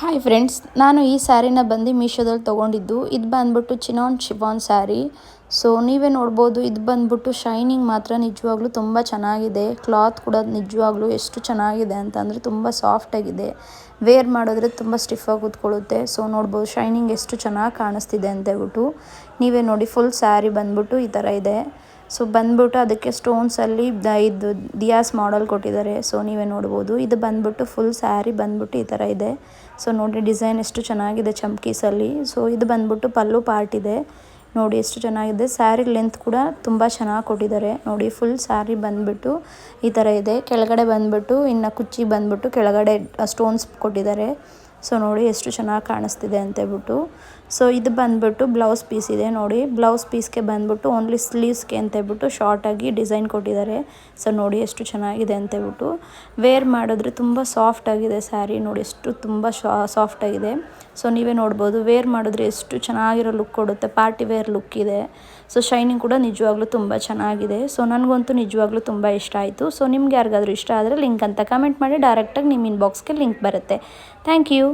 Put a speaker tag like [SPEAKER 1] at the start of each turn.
[SPEAKER 1] Hi friends, ನಾನು ಈ ಸ್ಯಾರಿನ ಬಂದು ಮೀಶೋದಲ್ಲಿ ತೊಗೊಂಡಿದ್ದು. ಇದು ಬಂದ್ಬಿಟ್ಟು ಚಿನಾನ್ ಶಿಫಾನ್ ಸ್ಯಾರಿ. ಸೊ ನೀವೇ ನೋಡ್ಬೋದು, ಇದು ಬಂದ್ಬಿಟ್ಟು ಶೈನಿಂಗ್ ಮಾತ್ರ ನಿಜವಾಗ್ಲೂ ತುಂಬ ಚೆನ್ನಾಗಿದೆ. ಕ್ಲಾತ್ ಕೂಡ ನಿಜವಾಗ್ಲೂ ಎಷ್ಟು ಚೆನ್ನಾಗಿದೆ ಅಂತಂದರೆ ತುಂಬ ಸಾಫ್ಟಾಗಿದೆ. ವೇರ್ ಮಾಡಿದ್ರೆ ತುಂಬ ಸ್ಟಿಫಾಗಿ ಕೂತ್ಕೊಳ್ಳುತ್ತೆ. ಸೊ ನೋಡ್ಬೋದು ಶೈನಿಂಗ್ ಎಷ್ಟು ಚೆನ್ನಾಗಿ ಕಾಣಿಸ್ತಿದೆ ಅಂತ ಹೇಳ್ಬಿಟ್ಟು. ನೀವೇ ನೋಡಿ, ಫುಲ್ ಸ್ಯಾರಿ ಬಂದ್ಬಿಟ್ಟು ಈ ಥರ ಇದೆ. ಸೊ ಬಂದ್ಬಿಟ್ಟು ಅದಕ್ಕೆ ಸ್ಟೋನ್ಸಲ್ಲಿ ಇದು ದಿಯಾಸ್ ಮಾಡಲ್ ಕೊಟ್ಟಿದ್ದಾರೆ. ಸೊ ನೀವೇ ನೋಡ್ಬೋದು, ಇದು ಬಂದ್ಬಿಟ್ಟು ಫುಲ್ ಸ್ಯಾರಿ ಬಂದ್ಬಿಟ್ಟು ಈ ಥರ ಇದೆ. ಸೊ ನೋಡಿ ಡಿಸೈನ್ ಎಷ್ಟು ಚೆನ್ನಾಗಿದೆ ಚಮ್ಕೀಸಲ್ಲಿ. ಸೊ ಇದು ಬಂದ್ಬಿಟ್ಟು ಪಲ್ಲು ಪಾರ್ಟ್ ಇದೆ. ನೋಡಿ ಎಷ್ಟು ಚೆನ್ನಾಗಿದೆ. ಸ್ಯಾರಿ ಲೆಂತ್ ಕೂಡ ತುಂಬ ಚೆನ್ನಾಗಿ ಕೊಟ್ಟಿದ್ದಾರೆ. ನೋಡಿ ಫುಲ್ ಸ್ಯಾರಿ ಬಂದ್ಬಿಟ್ಟು ಈ ಥರ ಇದೆ. ಕೆಳಗಡೆ ಬಂದ್ಬಿಟ್ಟು ಇನ್ನು ಕುಚ್ಚಿ ಬಂದ್ಬಿಟ್ಟು ಕೆಳಗಡೆ ಸ್ಟೋನ್ಸ್ ಕೊಟ್ಟಿದ್ದಾರೆ. ಸೊ ನೋಡಿ ಎಷ್ಟು ಚೆನ್ನಾಗಿ ಕಾಣಿಸ್ತಿದೆ ಅಂತೇಳ್ಬಿಟ್ಟು. ಸೊ ಇದು ಬಂದ್ಬಿಟ್ಟು ಬ್ಲೌಸ್ ಪೀಸ್ ಇದೆ. ನೋಡಿ ಬ್ಲೌಸ್ ಪೀಸ್ಗೆ ಬಂದ್ಬಿಟ್ಟು ಓನ್ಲಿ ಸ್ಲೀವ್ಸ್ಗೆ ಅಂತೇಳ್ಬಿಟ್ಟು ಶಾರ್ಟಾಗಿ ಡಿಸೈನ್ ಕೊಟ್ಟಿದ್ದಾರೆ. ಸೊ ನೋಡಿ ಎಷ್ಟು ಚೆನ್ನಾಗಿದೆ ಅಂತೇಳ್ಬಿಟ್ಟು. ವೇರ್ ಮಾಡಿದ್ರೆ ತುಂಬ ಸಾಫ್ಟಾಗಿದೆ ಸ್ಯಾರಿ. ನೋಡಿ ಎಷ್ಟು ತುಂಬ ಸಾಫ್ಟಾಗಿದೆ. ಸೊ ನೀವೇ ನೋಡ್ಬೋದು, ವೇರ್ ಮಾಡಿದ್ರೆ ಎಷ್ಟು ಚೆನ್ನಾಗಿರೋ ಲುಕ್ ಕೊಡುತ್ತೆ. ಪಾರ್ಟಿ ವೇರ್ ಲುಕ್ ಇದೆ. ಸೊ ಶೈನಿಂಗ್ ಕೂಡ ನಿಜವಾಗ್ಲೂ ತುಂಬ ಚೆನ್ನಾಗಿದೆ. ಸೊ ನನಗಂತೂ ನಿಜವಾಗ್ಲೂ ತುಂಬ ಇಷ್ಟ ಆಯಿತು. ಸೊ ನಿಮ್ಗೆ ಯಾರಿಗಾದ್ರೂ ಇಷ್ಟ ಆದರೆ ಲಿಂಕ್ ಅಂತ ಕಮೆಂಟ್ ಮಾಡಿ, ಡೈರೆಕ್ಟಾಗಿ ನಿಮ್ಮ ಇನ್ಬಾಕ್ಸ್ಗೆ ಲಿಂಕ್ ಬರುತ್ತೆ. Thank you.